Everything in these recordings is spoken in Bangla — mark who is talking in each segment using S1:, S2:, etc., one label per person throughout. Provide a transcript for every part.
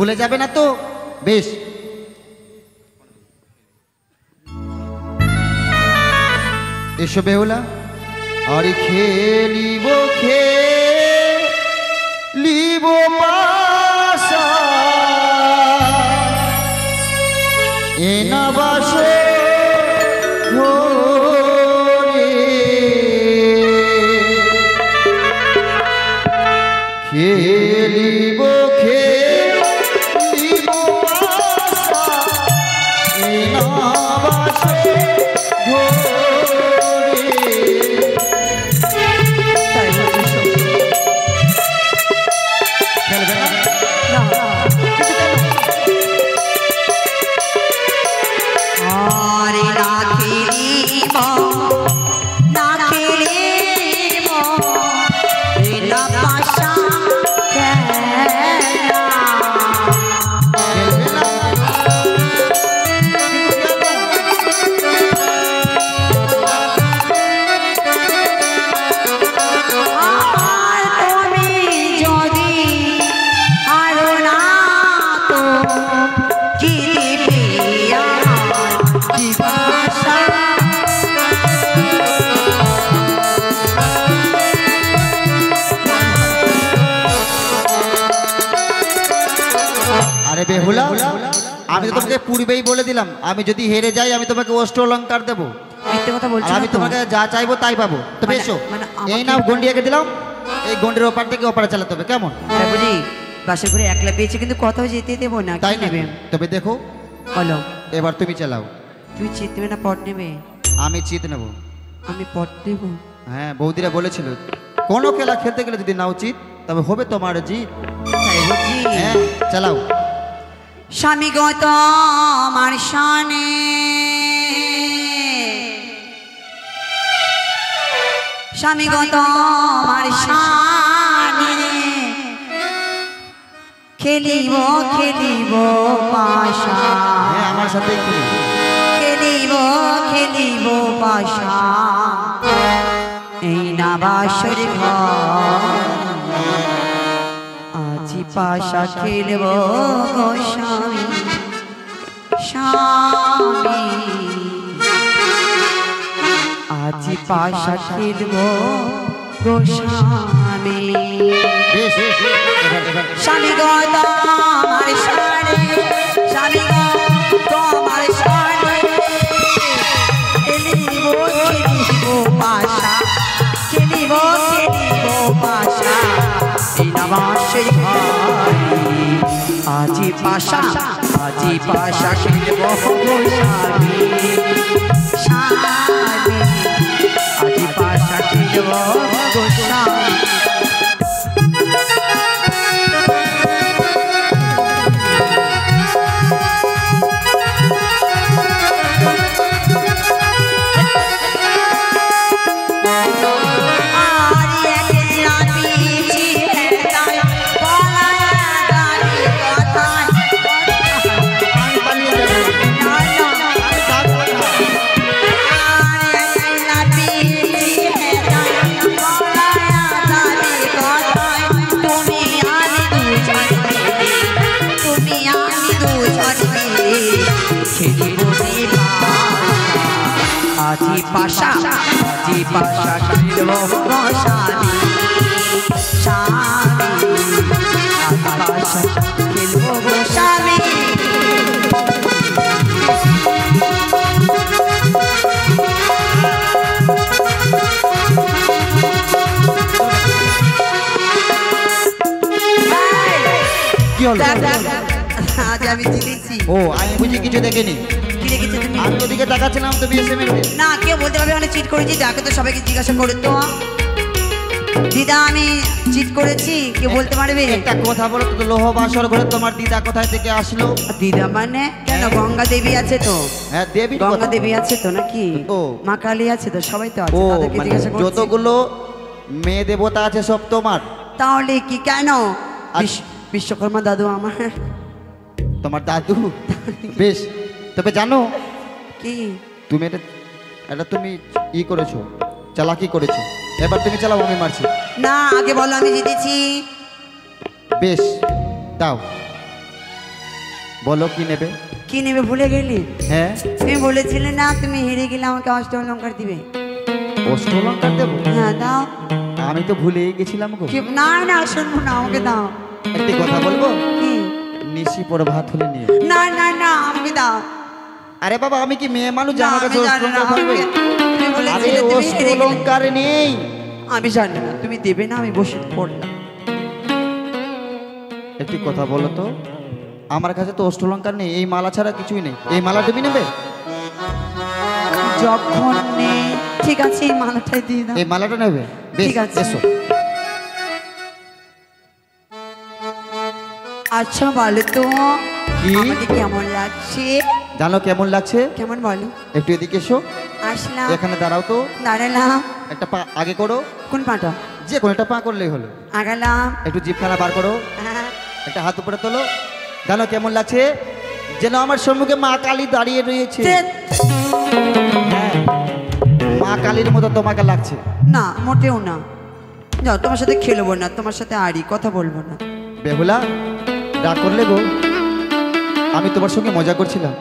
S1: ভুলে যাবে না তো? বেশ, এসো বেহুলা। আরে খেলিব খেলিব পাশা এনা বাসে ঘরে, খেলিব খেলিব পাশা এনা বাসে ঘরে। বেহুলা, আমি তো তোমাকে পূর্বেই বলে দিলাম, আমি যদি হেরে যাই আমি তোমাকে অষ্ট অলঙ্কার দেবো।
S2: মিথ্যে কথা বলছো?
S1: আমি তোমাকে যা চাইবো তাই পাবো। তবে এসো, এই নাও গন্ডি এঁকে দিলাম, এই গন্ডির ওপার থেকে ওপারে চালাতে হবে, কেমন?
S2: বুঝি বাসের ঘরে একলা পেয়েছে, কিন্তু কোথাও যেতে দেবো না।
S1: তাই নেবে? তবে দেখো,
S2: বলো।
S1: এবার তুমি চালাও।
S2: তুমি চিত নেবে না পট নেবে?
S1: আমি চিত নেব।
S2: আমি পট নেব? হ্যাঁ,
S1: বৌদিরা বলেছিল কোনো খেলা খেলতে গেলে যদি নাও চিত তবে হবে তোমার জিত। হ্যাঁ, চালাও।
S2: স্বামী গত আমার শানে স্বামী গত আমার শানে খেলিব খেলিব পাশা।
S1: হ্যাঁ, আমার সাথেই
S2: খেলিব খেলিব পাশা এই না বাসর ঘর আজি পাশা খেলব গো স্বামী স্বামী আজি পাশা খেলব গো স্বামী। স্বামী গো তোমার শানে স্বামী গো তোমার শানে খেলিব খেলিব পাশা খেলিব খেলিব পাশা এই না বাসর ঘর আজি পাশা খেলব গো স্বামী স্বামী আজি পাশা খেলব গো স্বামী। আজি পাশা খেলব গো স্বামী স্বামী আজি পাশা খেলব গো স্বামী।
S1: কি হলো?
S2: আজ আমি জিতেছি।
S1: ও, আমি বুঝি কিছু দেখিনি। আমি ওদিকে তাকাচ্ছিলাম তো বিএসএম এর
S2: না, কেউ বলতে পারবে আমি চিট করেছি? দেখো তো, সবাইকে জিজ্ঞাসা করে তো। দিদা আমি চিট করেছি, কেউ বলতে পারবে?
S1: একটা কথা বলো তো, লোহ বাসর ঘরে তোমার দিদা কোথায় থেকে আসলো?
S2: দিদা মানে কেন? গঙ্গা দেবী আছে তো।
S1: হ্যাঁ, দেবী,
S2: গঙ্গা দেবী আছে তো নাকি?
S1: ও,
S2: মা কালী আছে তো, সবাই তো আছে। তাদেরকে জিজ্ঞাসা করছি।
S1: যতগুলো মেয়ে দেবতা আছে সব তোমার।
S2: তাহলে কি কেন? বিশ্বকর্মা দাদু আমার।
S1: তোমার দাদু? বেশ, তবে জানো
S2: কি
S1: তুমি এটা তুমি ই করেছো, চালাকি করেছো। এবার তুমি চালাও, আমি মারছি
S2: না। আগে বলো আমি জিতেছি।
S1: বেশ, দাও। বলো কি নেবে?
S2: কি নেবে ভুলে গেলি?
S1: হ্যাঁ,
S2: তুমি বলেছিলে না তুমি হেরে গেলে আমাকে অষ্টলঙ্কার দিবে।
S1: অষ্টলঙ্কার দেবো?
S2: হ্যাঁ দাও।
S1: আমি তো ভুলেই গেছিলাম গো।
S2: না না শুনবো না, আমাকে দাও।
S1: একটি কথা বলবো?
S2: কি?
S1: নিশি পরে ভাত হলে নিয়ে।
S2: না না না আমাকে দাও।
S1: আরে বাবা, আমি কি মেয়ে মানুষ যে
S2: না,
S1: আমার কাছে
S2: আমি জানি না,
S1: অষ্টলঙ্কার থাকবে?
S2: তুমি
S1: আরে
S2: বলেছিলে তুমি হেরে গেলে।
S1: অষ্টলঙ্কার নেই।
S2: আমি জানি না, তুমি দেবে না, আমি বসে পড়লাম।
S1: একটি কথা বলো তো, আমার কাছে তো অষ্টলঙ্কার নেই, এই মালা ছাড়া কিছুই নেই। এই মালা তুমি নেবে?
S2: যখন নেই, ঠিক আছে এই মালাটাই দিয়ে দাও।
S1: এই মালাটা নেবে? বেশ,
S2: ঠিক আছে।
S1: এসো।
S2: আচ্ছা বলো তো
S1: কি?
S2: আমাকে কেমন লাগছে?
S1: জানো কেমন লাগছে?
S2: কেমন বলো?
S1: একটু এদিকে এসো।
S2: আসলাম।
S1: এখানে দাঁড়াও তো।
S2: দাঁড়ালাম।
S1: একটা পা আগে করো।
S2: কোন পাটা?
S1: যে কোনো একটা পা করলেই হলো।
S2: আগালাম।
S1: একটু জিভখানা বার করো।
S2: হ্যাঁ।
S1: একটা হাত উপরে তোলো। জানো কেমন লাগছে? যেন আমার সম্মুখে মা কালী দাঁড়িয়ে রয়েছে।
S2: ধ্যাৎ।
S1: হ্যাঁ, মা কালীর মতো তোমাকে লাগছে।
S2: না মোটেও না। যাও, তোমার সাথে খেলবো না, তোমার সাথে আরই কথা বলবো না।
S1: বেহুলা, রাগ করলে গো? আমি তোমার সঙ্গে মজা করছিলাম।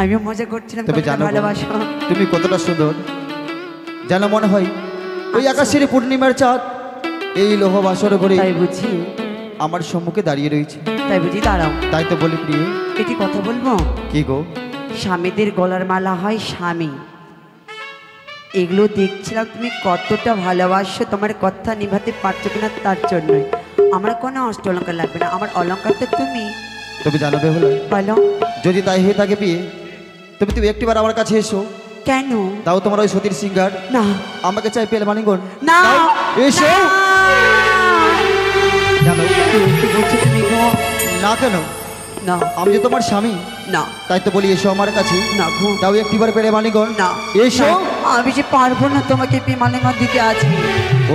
S2: আমিও মজা করছিলাম,
S1: তবে
S2: কতটা
S1: জানো গো,
S2: ভালোবাসো।
S1: তুমি কতটা সুন্দর যেন মনে হয় ওই
S2: আচ্ছা।
S1: আকাশের পূর্ণিমার চাঁদ এই লোহ বাসর ঘরে
S2: তাই বুঝি?
S1: আমার সম্মুখে দাঁড়িয়ে রয়েছে।
S2: তাই বুঝি? দাঁড়াও,
S1: তাই তো বলি প্রিয়ে।
S2: এটি কথা বলবো।
S1: কি গো?
S2: স্বামীদের গলার মালা হয় স্বামী, এগুলো দেখছিলাম তুমি কতটা ভালোবাসো, তোমার কথা নিভাতে পারছো কিনা তার জন্যই। আমার কোনো অষ্টলঙ্কার লাগবে না, আমার অলঙ্কার তো তুমি।
S1: তবে জানো বেহুলা,
S2: বলো।
S1: যদি তাই হয়ে থাকে বিয়ে, তুমি একটিবার আমার কাছে এসো।
S2: কেন?
S1: তাও তোমার ওই সতীর সিঙ্গার
S2: না
S1: আমাকে চাই পেলে মানিগণ।
S2: না
S1: দাও, এসো। জানো
S2: কি বলছো তুমি গো?
S1: না কেন?
S2: না
S1: আমি যে তোমার স্বামী,
S2: না
S1: তাই তো বলি এসো আমার কাছে।
S2: না গো,
S1: তাও একটিবার পেলে মানিগণ।
S2: না
S1: এসো।
S2: না, আমি যে পারবো না তোমাকে বিমানের দিতে আজকে।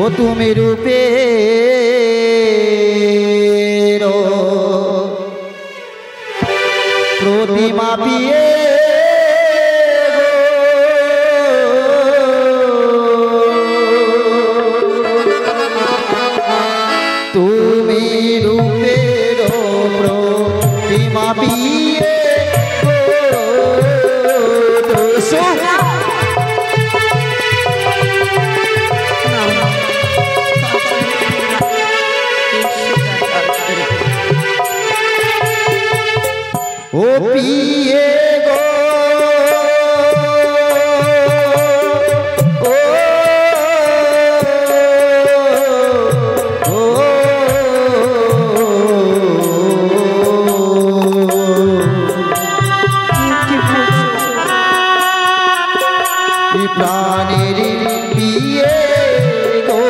S1: ও তুমি রূপে প্রতিমা পিয়ে তুমি রূপের প্রতিমা পিয়ে ও পিয়ে গো ও ও প্রাণের পিয়ে গো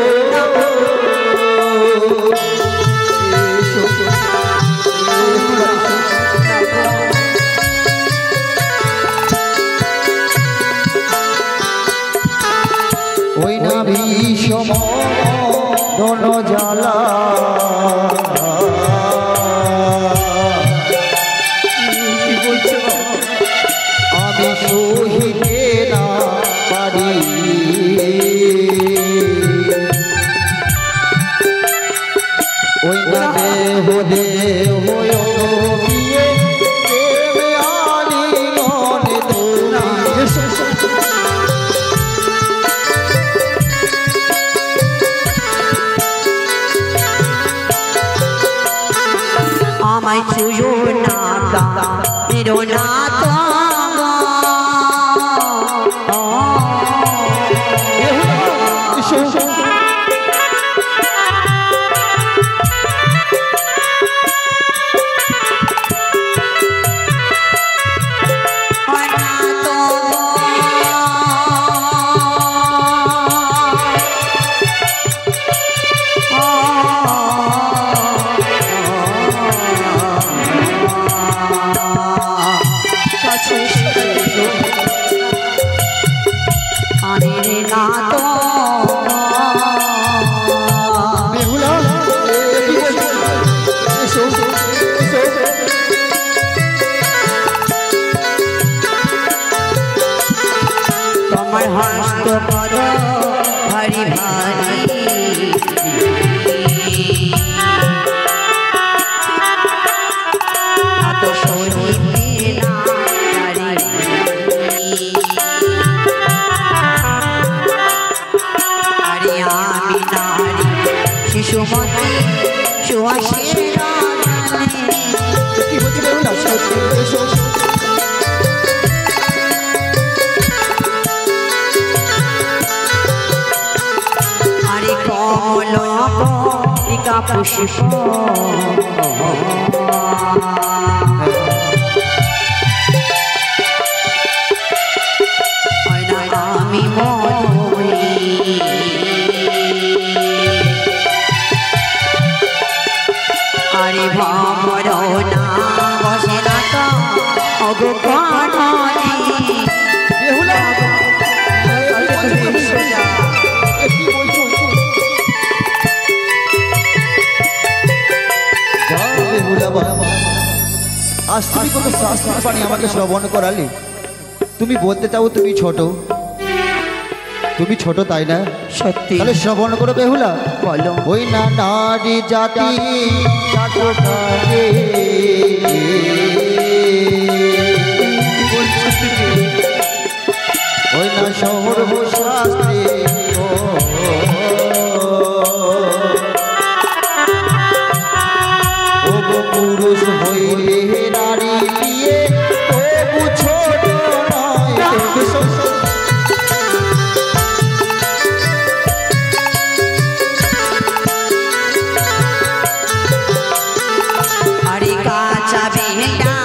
S1: এসো, ওই না ভীষম দন জ্বালা আমি সহিতে না পারি, ওই না দেহ দেহ বিয়ে প্রেমে আলিঙ্গন তোরা।
S2: আমায় ছুঁয়ো না মেরো না তো তোমার হস্ত পদ ভারী ভারী এত আসে না জানে।
S1: কি বলছি বেহুলা? এসো।
S2: আরে কমলা পুষ্প আমি মধুরি আরে ভ্রমর না বসে না তো অগণী
S1: বেহুলা আজ তুমি কোনো শাস্ত্র বাণী আমাকে শ্রবণ করালে। তুমি বলতে চাও তুমি ছোট তাই না?
S2: সত্যি
S1: তাহলে শ্রবণ করো বেহুলা।
S2: বলো।
S1: ওই না নারী জাতি ওই না সর্বশাস্ত্রে পুরুষ হইলে নারী দিয়ে ছোট
S2: আরে কাঁচা বেলা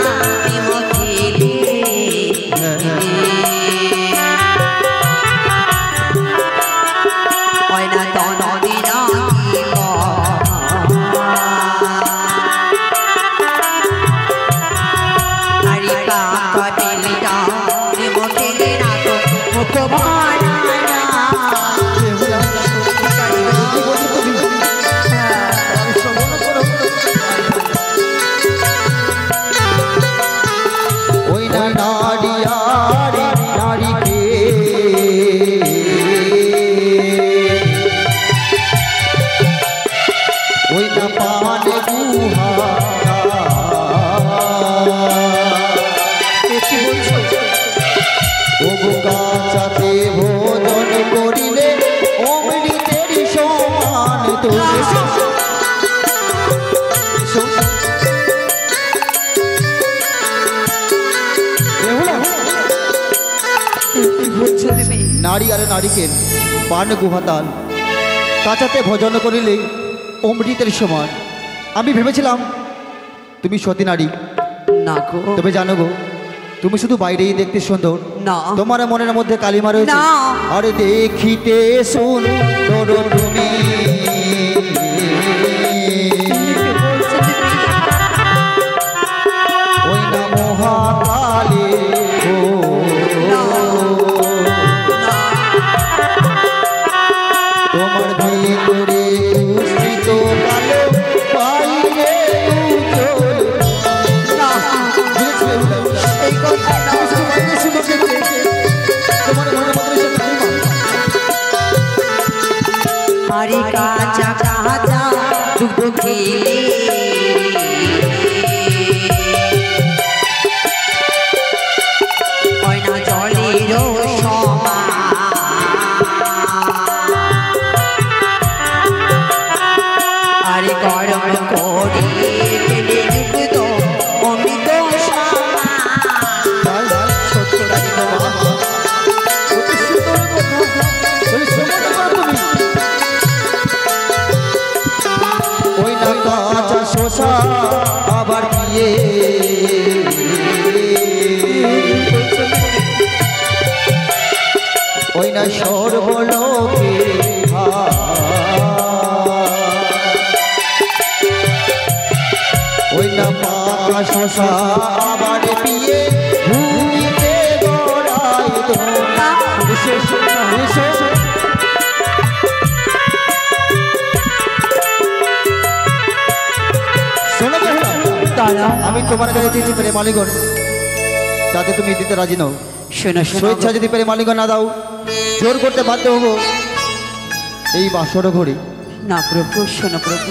S1: নারী আর নারীকের পান গুহাতাল কাঁচাতে ভোজন করিলে অমৃতের সমান। আমি ভেবেছিলাম তুমি সতী নারী।
S2: না গো।
S1: তবে জানো গো, তুমি শুধু বাইরেই দেখতে সুন্দর
S2: না,
S1: তোমার মনের মধ্যে কালিমা রয়েছে। আরে দেখিতে সুন্দর তুমি ওই না মহাকালে তোমার ভিতরে দুষ্কৃত কালো পাইলে
S2: আরে কাঁচা কাঁচা দুধ খেলে ওই না জলেরও সমান। আরে গরম করে ফেলে দুধ অমৃত সমান। সত্য
S1: ওই না কাঁচা শোষা আবার দিয়ে ওই না সর্বলোকে ওই না পাকা শোষা আবার পিয়ে ভূমিতে গড়াই তোমরা আমি তোমার কাছে চেয়েছি প্রেম আলিগণ, যাতে তুমি দিতে রাজি নও। স্বেচ্ছা যদি প্রেম আলিগণ না দাও, জোর করতে বাধ্য হবো এই বাসর ঘড়ি।
S2: না প্রভু, শোনো প্রভু,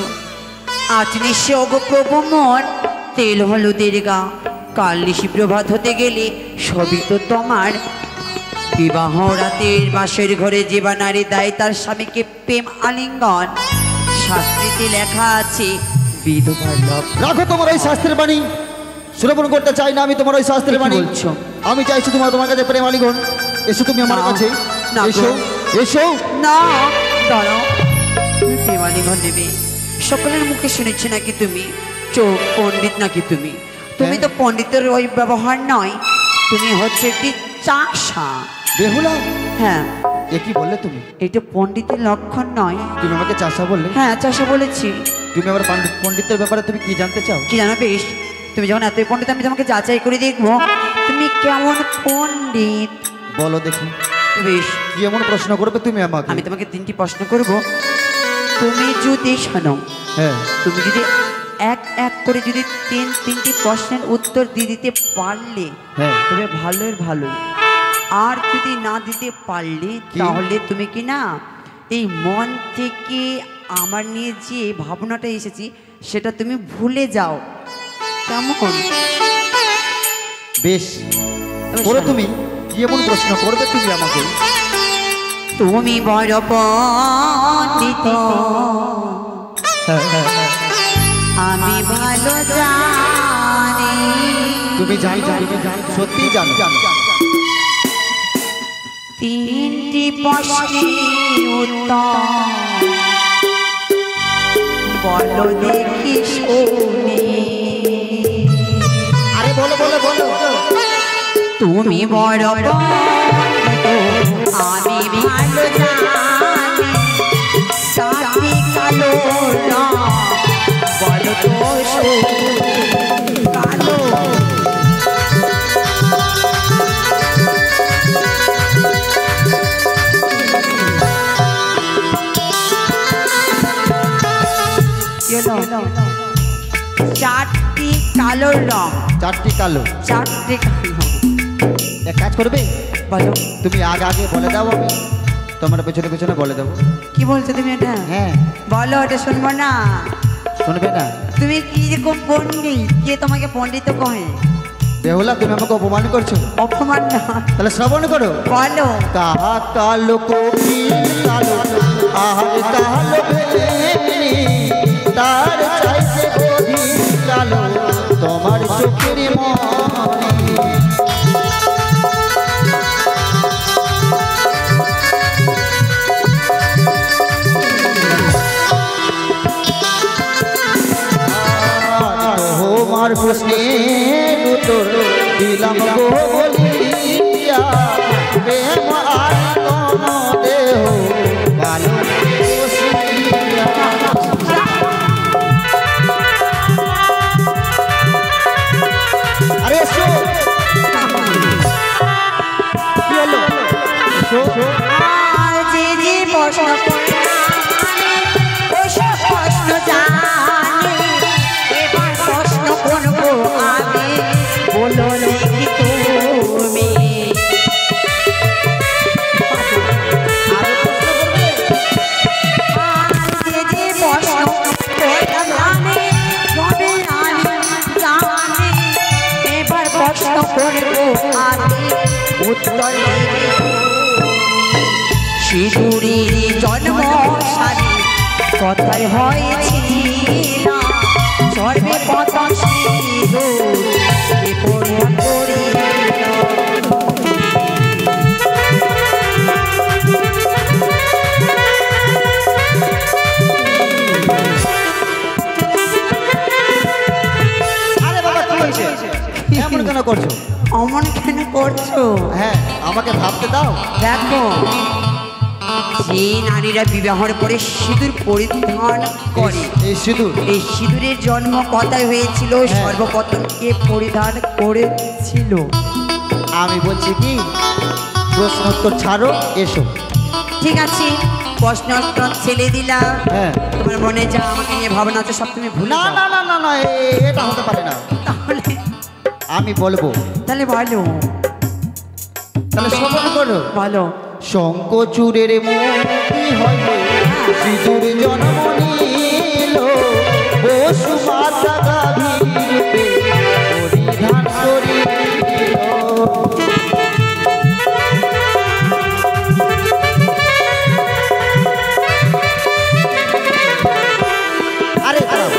S2: আজ নিশ্চয় অগো প্রভু মন তেল হলুদের গা। কাল নিশি প্রভাত হতে গেলে সবই তো তোমার। বিবাহ রাতের বাসের ঘরে যে বা নারী দেয় তার স্বামীকে প্রেম আলিঙ্গন। শাস্ত্রীতে লেখা আছে, বিধবার লভ।
S1: রাখো তোমার ওই শাস্ত্রের বাণী, শ্রবণ করতে চাই না আমি তোমার ওই শাস্ত্রের
S2: কি
S1: বাণী।
S2: বলছো?
S1: আমি চাইছি তোমার কাছে প্রেম আলিগন। এসো তুমি আমার
S2: না,
S1: কাছে,
S2: না গো।
S1: এসো এসো।
S2: না, দাঁড়াও, তুমি প্রেমালিঙ্গন নেবে? সকলের মুখে শুনেছি নাকি তুমি চোখ পণ্ডিত নাকি তুমি? তুমি তো পণ্ডিতের ওই ব্যবহার নয়, তুমি হচ্ছে একটি চাষা।
S1: বেহুলা,
S2: হ্যাঁ,
S1: এ কি বললে তুমি?
S2: এটা পণ্ডিতের লক্ষণ নয়।
S1: তুমি আমাকে চাষা বললে?
S2: হ্যাঁ, চাষা বলেছি।
S1: তুমি আবার পণ্ডিতের ব্যাপারে তুমি কি জানতে চাও?
S2: কি জানো বেশ, তুমি যখন এতই পণ্ডিত আমি তোমাকে যাচাই করে দেখবো তুমি কেমন পণ্ডিত।
S1: বলো দেখি,
S2: বেশ,
S1: কি এমন প্রশ্ন করবে তুমি আমাকে?
S2: আমি তোমাকে 3টি প্রশ্ন করব। তুমি যদি শোনো,
S1: হ্যাঁ,
S2: তুমি যদি এক এক করে যদি তিনটি প্রশ্নের উত্তর দিয়ে দিতে পারলে
S1: হ্যাঁ।
S2: তবে ভালোই ভালো, আর যদি না দিতে পারলে
S1: কি?
S2: তাহলে তুমি কি না এই মন থেকে আমার নিয়ে যে ভাবনাটা এসেছি সেটা তুমি ভুলে যাও, কেমন?
S1: বেশ, করো তুমি। কি এমন প্রশ্ন করবে তুমি আমাকে?
S2: তুমি বড় পণ্ডিত, আমি ভালো জানি।
S1: তুমি জানো, সত্যি জানো।
S2: 3টি প্রশ্নের উত্তর বলো দেখি শুনি।
S1: আরে বলো বলো বলো।
S2: তুমি বড় পণ্ডিত, আমি ভালো জানি। সাথী কালো রং বলো তো শুনি। কালো চারটি কালো রং,
S1: 4টি কালো।
S2: 4টি কালো।
S1: এক কাজ করবে,
S2: বলো,
S1: তুমি আগে আগে বলে দাও, আমি তোমার পেছনে পেছনে বলে দেবো।
S2: কি বলছো তুমি এটা?
S1: হ্যাঁ,
S2: বলো, এটা শুনবো না।
S1: শুনবে না?
S2: তুমি কি রকম পণ্ডিত? কে তোমাকে পণ্ডিত কহে?
S1: বেহুলা, তুমি আমাকে অপমান করছো।
S2: অপমান না,
S1: তাহলে শ্রবণ করো।
S2: বলো।
S1: কাহা কালো কোকিল কালো, আহার কালো বেনি, তার চাইতে গভীর কালো তোমার চোখের মনি। তোমার প্রশ্নের উত্তর দিলাম গো বলিয়া, প্রেম আর কোন দেহ ভালো বসিয়া। আরে এসো, কি হলো? এসো।
S2: আর যে যে প্রশ্ন করলে ওসব প্রশ্ন জানি, এবার প্রশ্ন করবো আমি, বলো দেখি তুমি।
S1: আরে প্রশ্ন করবে?
S2: আর যে যে প্রশ্ন করলাম আমি, সবই আমি জানি, এবার প্রশ্ন করবো আমি, উত্তর দেবে সিঁদুরের জন্ম সারি কথায় হয়েছিল, সর্বে কথা সিঁদুর এ পড়িয়া করিল।
S1: আরে বাবা, কি হয়েছে? এমন কেন করছো?
S2: অমন কেন করছো?
S1: হ্যাঁ, আমাকে ভাবতে দাও।
S2: দেখো, যে নারীরা বিবাহের পরে সিঁদুর পরিধান করে,
S1: এই সিঁদুর,
S2: এই সিঁদুরের জন্ম কথায় হয়েছিল,
S1: হ্যাঁ।
S2: সর্বপ্রথম কে পরিধান করেছিল?
S1: আমি বলছি কি, প্রশ্ন উত্তর ছাড়ো, এসো।
S2: ঠিক আছে, প্রশ্ন উত্তর ছেড়ে দিলাম।
S1: হ্যাঁ।
S2: তোমার মনে যা আমাকে নিয়ে ভাবনা আছে সব তুমি ভুলে
S1: না
S2: যাও।
S1: না না না না, এটা হতে পারে না।
S2: তাহলে
S1: আমি বলবো,
S2: তাহলে বলো,
S1: তাহলে শ্রবণ করো।
S2: বলো।
S1: শঙ্কচূড়ের মুক্তি হবে, সিঁদুর জন্ম নিল, বসু মাতা গাভীরূপে পরিধান করিল। আরে দাঁড়াও,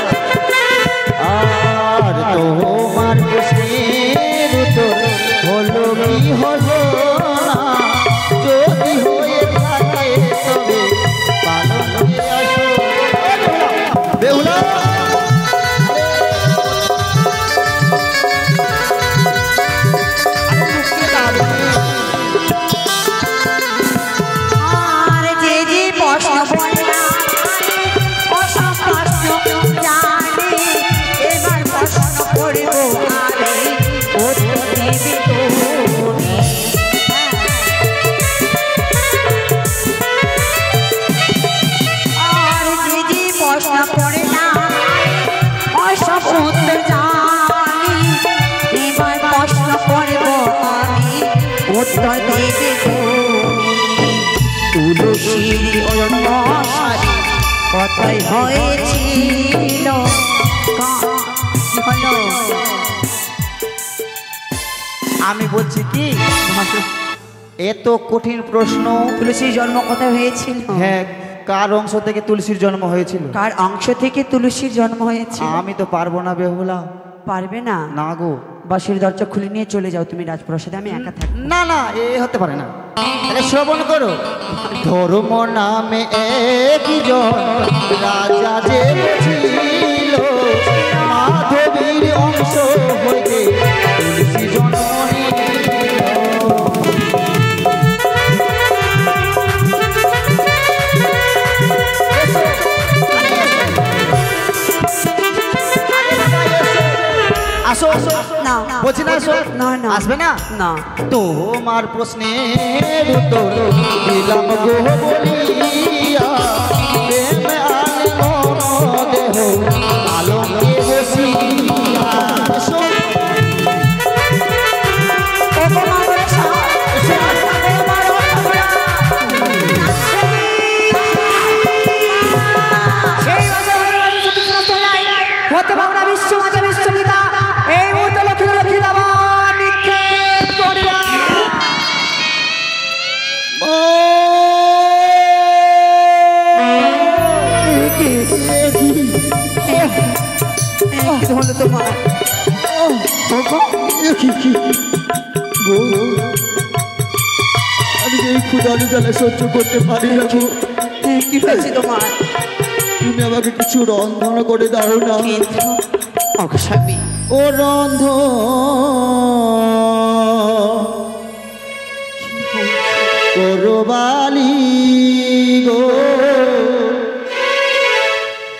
S2: আমি উত্তর দেবে তুমি। আর যে যে প্রশ্ন করে না সব উত্তর জানি, এবার প্রশ্ন করব আমি উত্তর দেবে তুমি। তুলসীর অন্নসারি কথাই হয়েছিল
S1: আমি বলছি কি এত কঠিন প্রশ্ন।
S2: তুলসীর জন্ম কোথায় হয়েছিল?
S1: হ্যাঁ, কার অংশ থেকে তুলসীর জন্ম হয়েছিল?
S2: কার অংশ থেকে তুলসীর জন্ম হয়েছিল?
S1: আমি তো পারবো না বেহুলা।
S2: পারবে না?
S1: না গো।
S2: বাসের দরজা খুলে নিয়ে চলে যাও তুমি রাজপ্রাসাদে, আমি একা থাকি।
S1: না না, এ হতে পারে না। তাহলে শ্রবণ করো। ধর্ম নামে একজন রাজা যে ছিল, মাধবীর অংশ হইতে তুলসী জন্ম নিল। আসো
S2: না
S1: বলছি না, আসো।
S2: না না
S1: আসবে না?
S2: না।
S1: তোমার প্রশ্নের উত্তর দিলাম গো বলিয়া, প্রেম আনে মন দেহ আলোকে বসিয়া। আসো। আমি এই ক্ষুধার জ্বালা সহ্য করতে পারি না।
S2: কি হয়েছে তোমার?
S1: তুমি আমাকে কিছু রন্ধন করে দাও না।
S2: অগস্বামী,
S1: ও রন্ধ করবালি গো,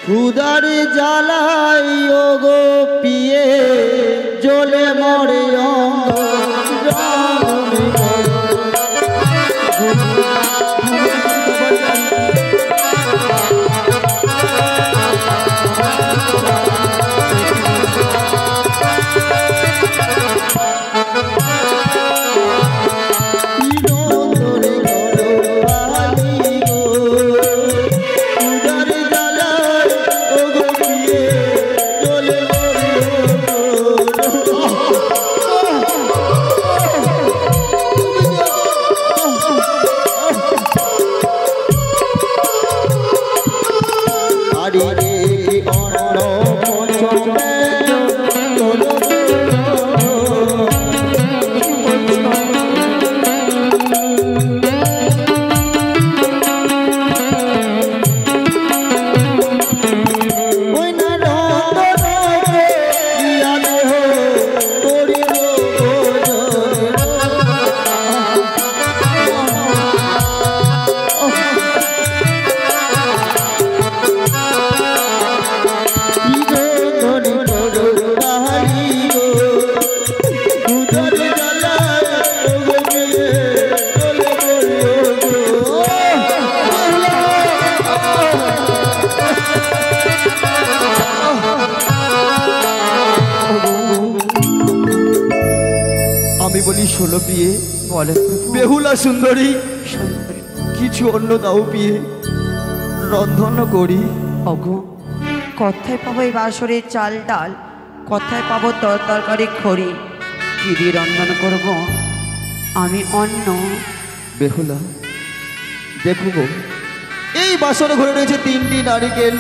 S1: ক্ষুধার জ্বালাই ও গো পিয়ে জ্বলে মরে অঙ্গ। আমি বলি শোনো পিয়ে,
S2: বলে
S1: বেহুলা সুন্দরী, কিছু অন্য দাও পিয়ে, রন্ধন করি।
S2: অগো, কোথায় পাবো এই বাসরের চাল ডাল? কোথায় পাবো তরকারি খড়ি? কি দিয়ে রন্ধন করবো আমি অন্ন?
S1: বেহুলা দেখো গো, এই বাসর ঘরে রয়েছে 3টি নারিকেল।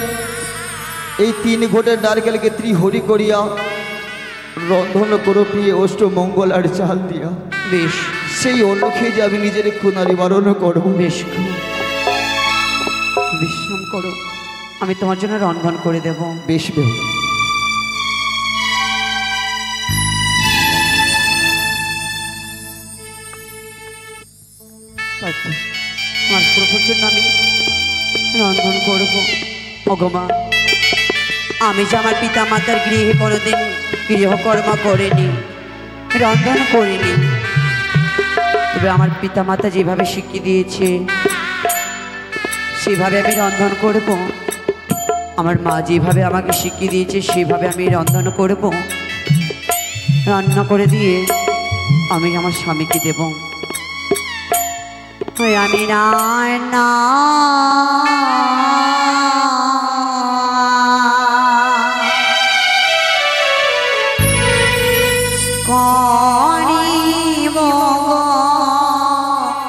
S1: এই 3 ঘটের নারকেলকে ত্রিহরি করিয়া রন্ধন করো প্রিয় অষ্টমঙ্গল আর চাল দিয়া।
S2: বেশ,
S1: সেই অন্ন খেয়ে যে আমি নিজের ক্ষুধা নিবারণ করবো।
S2: বেশ, বিশ্রাম করো, আমি তোমার জন্য রন্ধন করে দেব।
S1: বেশ বেহুলা।
S2: আমার প্রভুর জন্য আমি রন্ধন করব। অগমা, আমি যে আমার পিতা মাতার গৃহে কোনোদিন গৃহকর্ম করিনি, রন্ধন করিনি, তবে আমার পিতামাতা যেভাবে শিখিয়ে দিয়েছে সেভাবে আমি রন্ধন করব। আমার মা যেভাবে আমাকে শিখিয়ে দিয়েছে সেভাবে আমি রন্ধন করব, রান্না করে দিয়ে আমি আমার স্বামীকে দেব। আমি রান্না